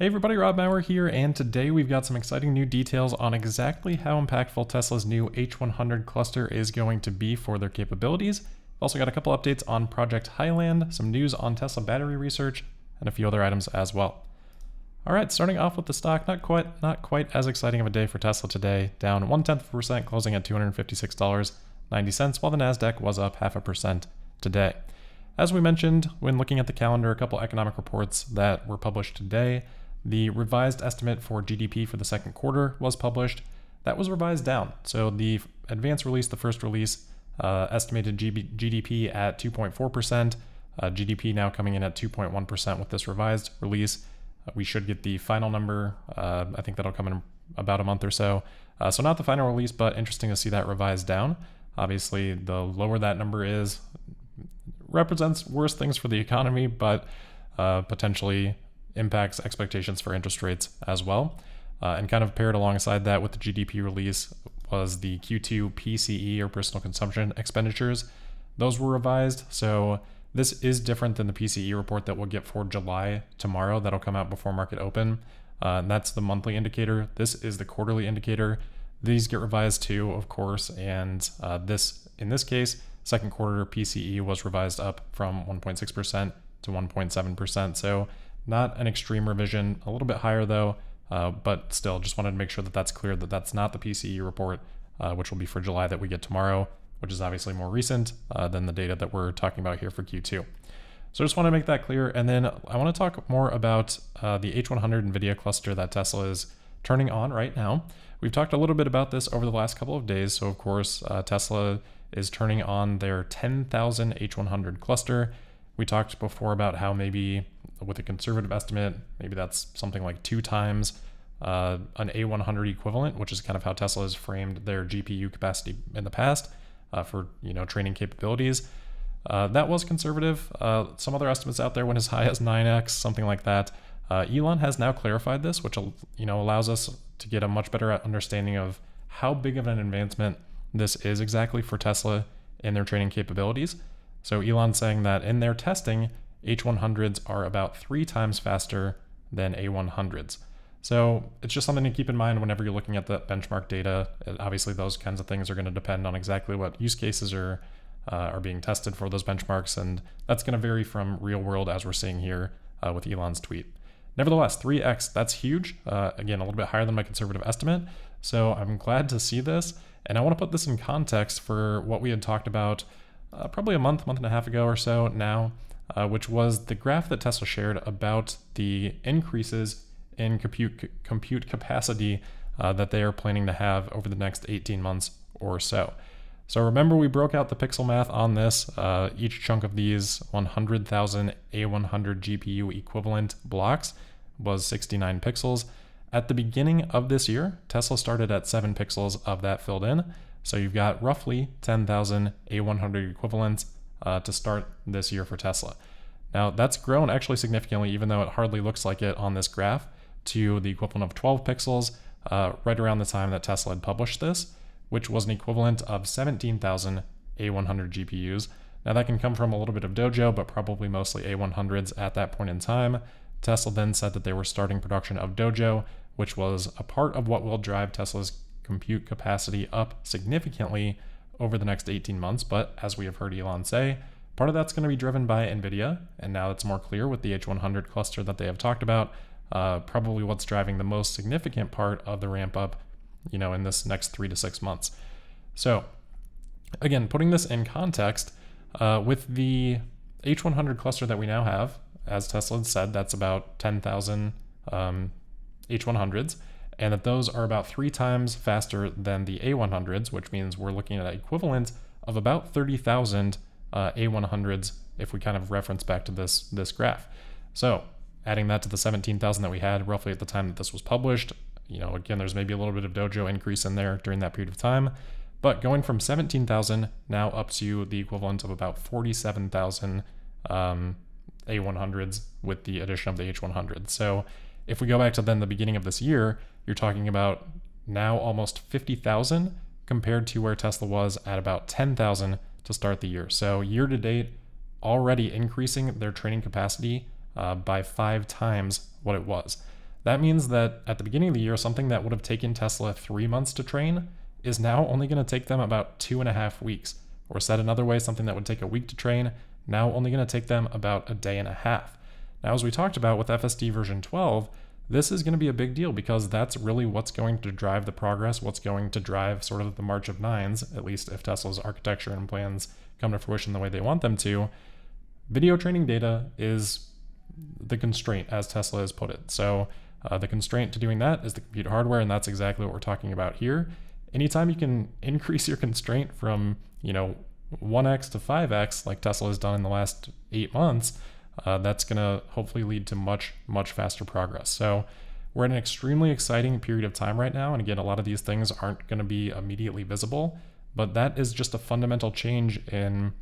Hey everybody, Rob Maurer here, and today we've got some exciting new details on exactly how impactful Tesla's new H100 cluster is going to be for their capabilities. We've also got a couple updates on Project Highland, some news on Tesla battery research, and a few other items as well. All right, starting off with the stock, not quite as exciting of a day for Tesla today, down 0.1%, closing at $256.90, while the Nasdaq was up 0.5% today. As we mentioned when looking at the calendar, a couple economic reports that were published today. The revised estimate for GDP for the second quarter was published. That was revised down. So the advance release, the first release, estimated GDP at 2.4%. GDP now coming in at 2.1% with this revised release. We should get the final number. I think that'll come in about a month or so. So not the final release, but interesting to see that revised down. Obviously, the lower that number is, represents worse things for the economy, but potentially impacts expectations for interest rates as well. And kind of paired alongside that with the GDP release was the Q2 PCE, or personal consumption expenditures. Those were revised. So this is different than the PCE report that we'll get for July tomorrow. That'll come out before market open. And that's the monthly indicator. This is the quarterly indicator. These get revised too, of course. And in this case, second quarter PCE was revised up from 1.6% to 1.7%. So not an extreme revision, a little bit higher though, but still just wanted to make sure that that's clear that that's not the PCE report, which will be for July that we get tomorrow, which is obviously more recent than the data that we're talking about here for Q2. So I just want to make that clear. And then I want to talk more about the H100 NVIDIA cluster that Tesla is turning on right now. We've talked a little bit about this over the last couple of days. So of course, Tesla is turning on their 10,000 H100 cluster. We talked before about how maybe with a conservative estimate, maybe that's something like 2 times an A100 equivalent, which is kind of how Tesla has framed their GPU capacity in the past for training capabilities. That was conservative. Some other estimates out there went as high as 9x, something like that. Elon has now clarified this, which allows us to get a much better understanding of how big of an advancement this is exactly for Tesla in their training capabilities. So Elon's saying that in their testing, H100s are about 3 times faster than A100s. So it's just something to keep in mind whenever you're looking at the benchmark data. Obviously, those kinds of things are going to depend on exactly what use cases are being tested for those benchmarks, and that's going to vary from real world as we're seeing here with Elon's tweet. Nevertheless, 3x, that's huge. Again, a little bit higher than my conservative estimate. So I'm glad to see this, and I want to put this in context for what we had talked about probably a month and a half ago or so now, which was the graph that Tesla shared about the increases in compute capacity that they are planning to have over the next 18 months or so. So remember, we broke out the pixel math on this. Each chunk of these 100,000 A100 GPU equivalent blocks was 69 pixels. At the beginning of this year, Tesla started at 7 pixels of that filled in. So you've got roughly 10,000 A100 equivalents to start this year for Tesla. Now that's grown actually significantly, even though it hardly looks like it on this graph, to the equivalent of 12 pixels right around the time that Tesla had published this, which was an equivalent of 17,000 A100 GPUs. Now that can come from a little bit of Dojo, but probably mostly A100s at that point in time. Tesla then said that they were starting production of Dojo, which was a part of what will drive Tesla's compute capacity up significantly over the next 18 months. But as we have heard Elon say, part of that's going to be driven by NVIDIA. And now it's more clear with the H100 cluster that they have talked about, probably what's driving the most significant part of the ramp up, in this next 3 to 6 months. So again, putting this in context, with the H100 cluster that we now have, as Tesla had said, that's about 10,000 H100s. And that those are about 3 times faster than the A100s, which means we're looking at an equivalent of about 30,000 A100s if we kind of reference back to this graph. So adding that to the 17,000 that we had roughly at the time that this was published, again, there's maybe a little bit of Dojo increase in there during that period of time, but going from 17,000 now up to the equivalent of about 47,000 A100s with the addition of the H100. So if we go back to then the beginning of this year, you're talking about now almost 50,000 compared to where Tesla was at about 10,000 to start the year. So year to date, already increasing their training capacity by 5 times what it was. That means that at the beginning of the year, something that would have taken Tesla 3 months to train is now only going to take them about 2.5 weeks. Or said another way, something that would take a week to train, now only going to take them about a day and a half. Now, as we talked about with FSD version 12, this is going to be a big deal because that's really what's going to drive the progress, what's going to drive sort of the march of nines, at least if Tesla's architecture and plans come to fruition the way they want them to. Video training data is the constraint, as Tesla has put it. So the constraint to doing that is the compute hardware, and that's exactly what we're talking about here. Anytime you can increase your constraint from, 1x to 5x, like Tesla has done in the last 8 months, that's going to hopefully lead to much, much faster progress. So we're in an extremely exciting period of time right now. And again, a lot of these things aren't going to be immediately visible, but that is just a fundamental change in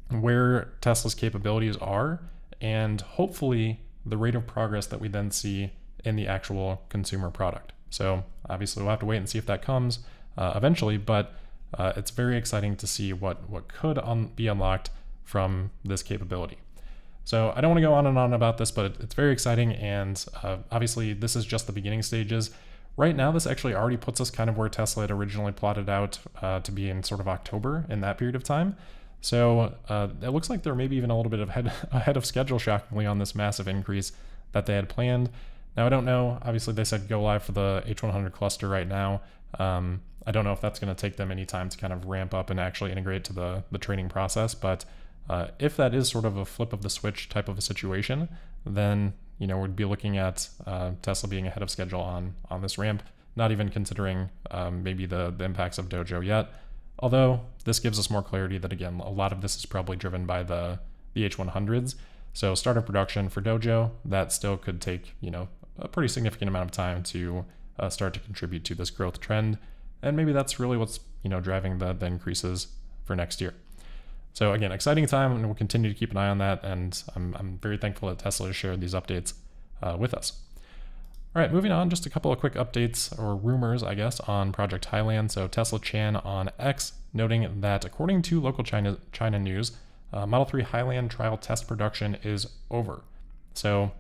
where Tesla's capabilities are, and hopefully the rate of progress that we then see in the actual consumer product. So obviously we'll have to wait and see if that comes eventually, but it's very exciting to see what could be unlocked from this capability. So I don't want to go on and on about this, but it's very exciting, and obviously this is just the beginning stages. Right now, this actually already puts us kind of where Tesla had originally plotted out to be in sort of October, in that period of time. So it looks like they're maybe even a little bit ahead of schedule, shockingly, on this massive increase that they had planned. Now, I don't know. Obviously, they said go live for the H100 cluster right now. I don't know if that's going to take them any time to kind of ramp up and actually integrate to the training process. But if that is sort of a flip of the switch type of a situation, then we'd be looking at Tesla being ahead of schedule on this ramp, not even considering maybe the impacts of Dojo yet. Although this gives us more clarity that, again, a lot of this is probably driven by the H100s. So startup production for Dojo, that still could take, a pretty significant amount of time to start to contribute to this growth trend. And maybe that's really what's, driving the increases for next year. So again, exciting time, and we'll continue to keep an eye on that. And I'm very thankful that Tesla has shared these updates with us. All right, moving on, just a couple of quick updates, or rumors, I guess, on Project Highland. So Tesla Chan on X noting that according to local China news, Model 3 Highland trial test production is over. So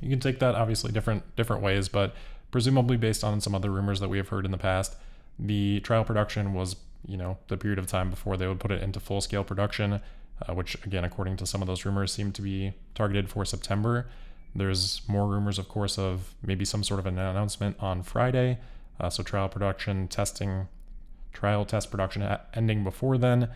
you can take that obviously different ways, but presumably based on some other rumors that we have heard in the past, the trial production was, the period of time before they would put it into full-scale production, which again, according to some of those rumors, seem to be targeted for September. There's more rumors, of course, of maybe some sort of an announcement on Friday. So trial test production ending before then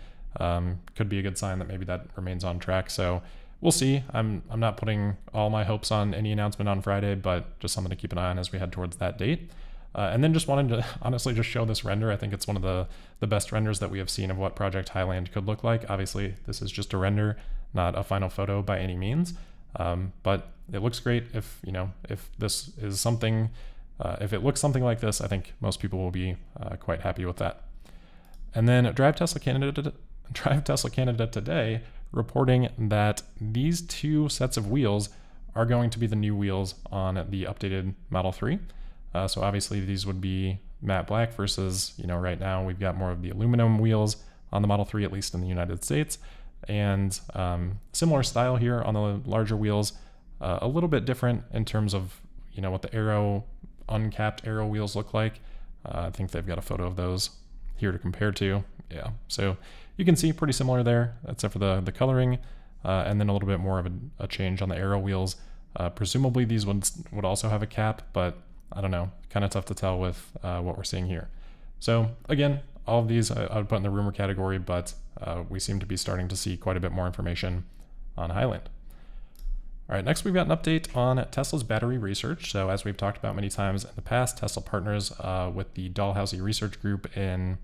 could be a good sign that maybe that remains on track. So we'll see. I'm not putting all my hopes on any announcement on Friday, but just something to keep an eye on as we head towards that date. And then just wanted to honestly just show this render. I think it's one of the best renders that we have seen of what Project Highland could look like. Obviously, this is just a render, not a final photo by any means. But it looks great. If this is something, if it looks something like this, I think most people will be quite happy with that. And then Drive Tesla Canada today reporting that these two sets of wheels are going to be the new wheels on the updated Model 3. So obviously these would be matte black versus, right now we've got more of the aluminum wheels on the Model 3, at least in the United States. And similar style here on the larger wheels, a little bit different in terms of, what the uncapped aero wheels look like. I think they've got a photo of those here to compare to. Yeah, so you can see pretty similar there, except for the coloring, and then a little bit more of a change on the aero wheels. Presumably these ones would also have a cap, but I don't know, kind of tough to tell with what we're seeing here. So again, all of these I would put in the rumor category, but we seem to be starting to see quite a bit more information on Highland. All right, next we've got an update on Tesla's battery research. So as we've talked about many times in the past, Tesla partners with the Dalhousie Research Group in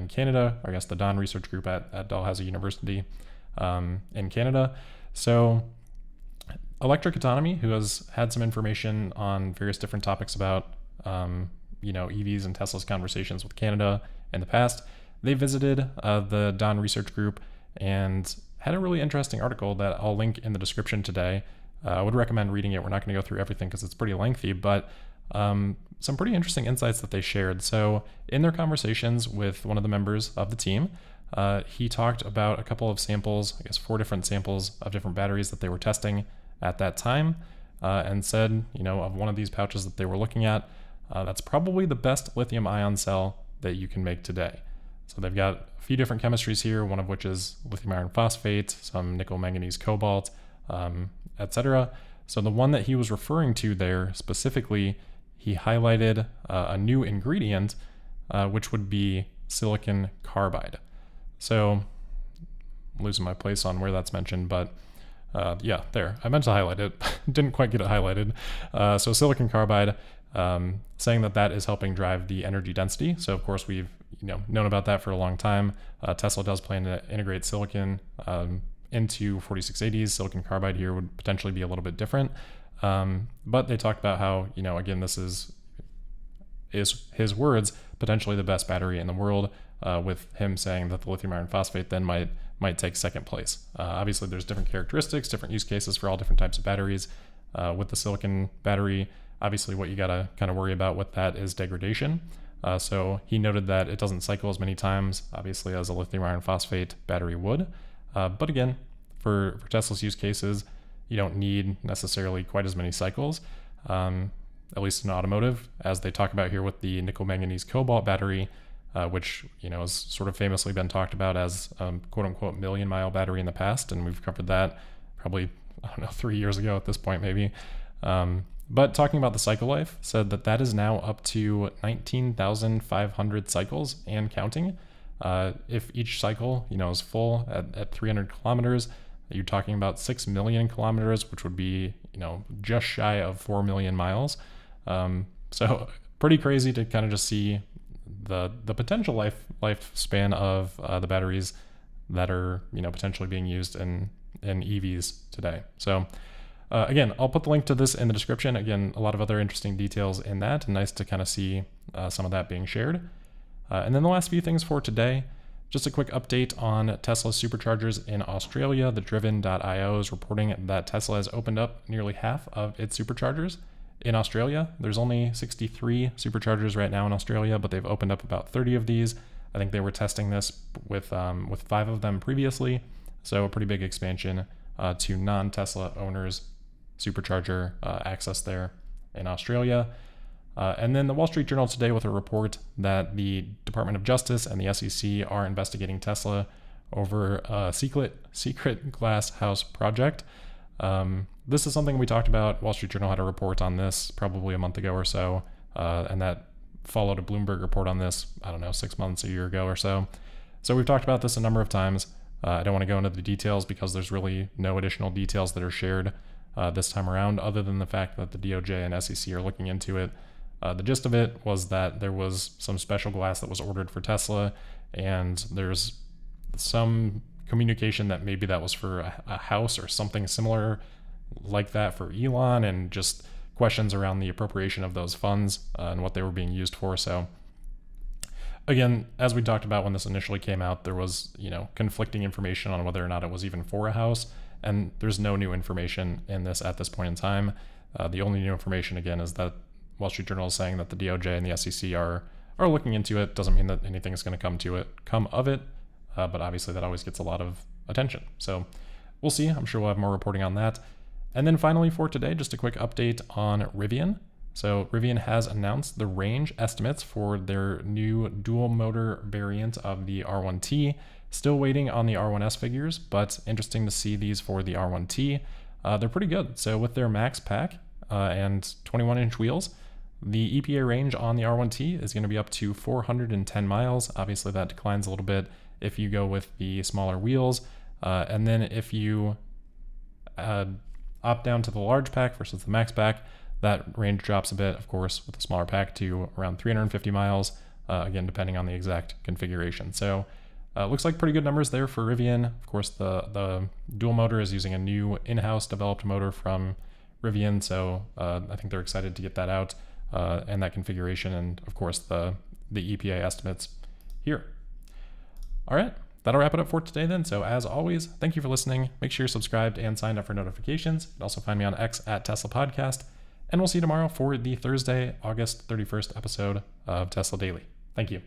Canada, or I guess the Don Research Group at Dalhousie University in Canada. So Electric Autonomy, who has had some information on various different topics about EVs and Tesla's conversations with Canada in the past, they visited the Don Research Group and had a really interesting article that I'll link in the description today. I would recommend reading it. We're not going to go through everything because it's pretty lengthy, but some pretty interesting insights that they shared. So in their conversations with one of the members of the team, he talked about a couple of samples, I guess 4 different samples of different batteries that they were testing at that time. and said, of one of these pouches that they were looking at, that's probably the best lithium ion cell that you can make today. So they've got a few different chemistries here, one of which is lithium iron phosphate, some nickel manganese cobalt, etc. So the one that he was referring to there specifically, he highlighted a new ingredient, which would be silicon carbide. So I'm losing my place on where that's mentioned, but yeah, there. I meant to highlight it, didn't quite get it highlighted. So silicon carbide, saying that is helping drive the energy density. So of course we've known about that for a long time. Tesla does plan to integrate silicon into 4680s. Silicon carbide here would potentially be a little bit different. But they talked about how, again, this is his words, potentially the best battery in the world, with him saying that the lithium iron phosphate then might take second place. Obviously there's different characteristics, different use cases for all different types of batteries. With the silicon battery, obviously what you gotta kind of worry about with that is degradation. So he noted that it doesn't cycle as many times, obviously, as a lithium iron phosphate battery would. But again, for Tesla's use cases, you don't need necessarily quite as many cycles, at least in automotive, as they talk about here with the nickel manganese cobalt battery, which has sort of famously been talked about as quote unquote million-mile battery in the past, and we've covered that probably 3 years ago at this point maybe. But talking about the cycle life, said that is now up to 19,500 cycles and counting. If each cycle, is full at 300 kilometers, you're talking about 6 million kilometers, which would be, just shy of 4 million miles. So pretty crazy to kind of just see the potential lifespan of the batteries that are, potentially being used in EVs today. So again, I'll put the link to this in the description. Again, a lot of other interesting details in that, and nice to kind of see some of that being shared. And then the last few things for today, just a quick update on Tesla Superchargers in Australia. The Driven.io is reporting that Tesla has opened up nearly half of its Superchargers in Australia. There's only 63 Superchargers right now in Australia, but they've opened up about 30 of these. I think they were testing this with 5 of them previously. So a pretty big expansion to non-Tesla owners' supercharger access there in Australia. And then the Wall Street Journal today with a report that the Department of Justice and the SEC are investigating Tesla over a secret glass house project. This is something we talked about. Wall Street Journal had a report on this probably a month ago or so, and that followed a Bloomberg report on this, 6 months, a year ago or so. So we've talked about this a number of times. I don't want to go into the details because there's really no additional details that are shared this time around, other than the fact that the DOJ and SEC are looking into it. The gist of it was that there was some special glass that was ordered for Tesla, and there's some communication that maybe that was for a house or something similar like that for Elon, and just questions around the appropriation of those funds and what they were being used for. So again, as we talked about when this initially came out, there was, conflicting information on whether or not it was even for a house, and there's no new information in this at this point in time. The only new information, again, is that Wall Street Journal is saying that the DOJ and the SEC are looking into it. Doesn't mean that anything is going to come of it, but obviously that always gets a lot of attention. So we'll see. I'm sure we'll have more reporting on that. And then finally for today, just a quick update on Rivian. So Rivian has announced the range estimates for their new dual motor variant of the R1T. Still waiting on the R1S figures, but interesting to see these for the R1T. They're pretty good. So with their max pack and 21-inch wheels, the EPA range on the R1T is going to be up to 410 miles. Obviously that declines a little bit if you go with the smaller wheels. And then if you opt down to the large pack versus the max pack, that range drops a bit, of course, with the smaller pack to around 350 miles, again, depending on the exact configuration. So looks like pretty good numbers there for Rivian. Of course, the dual motor is using a new in-house developed motor from Rivian, so I think they're excited to get that out and that configuration, and of course the EPA estimates here. All right, that'll wrap it up for today then. So as always, thank you for listening. Make sure you're subscribed and signed up for notifications. You can also find me on X at Tesla Podcast, and we'll see you tomorrow for the Thursday, August 31st episode of Tesla Daily. Thank you.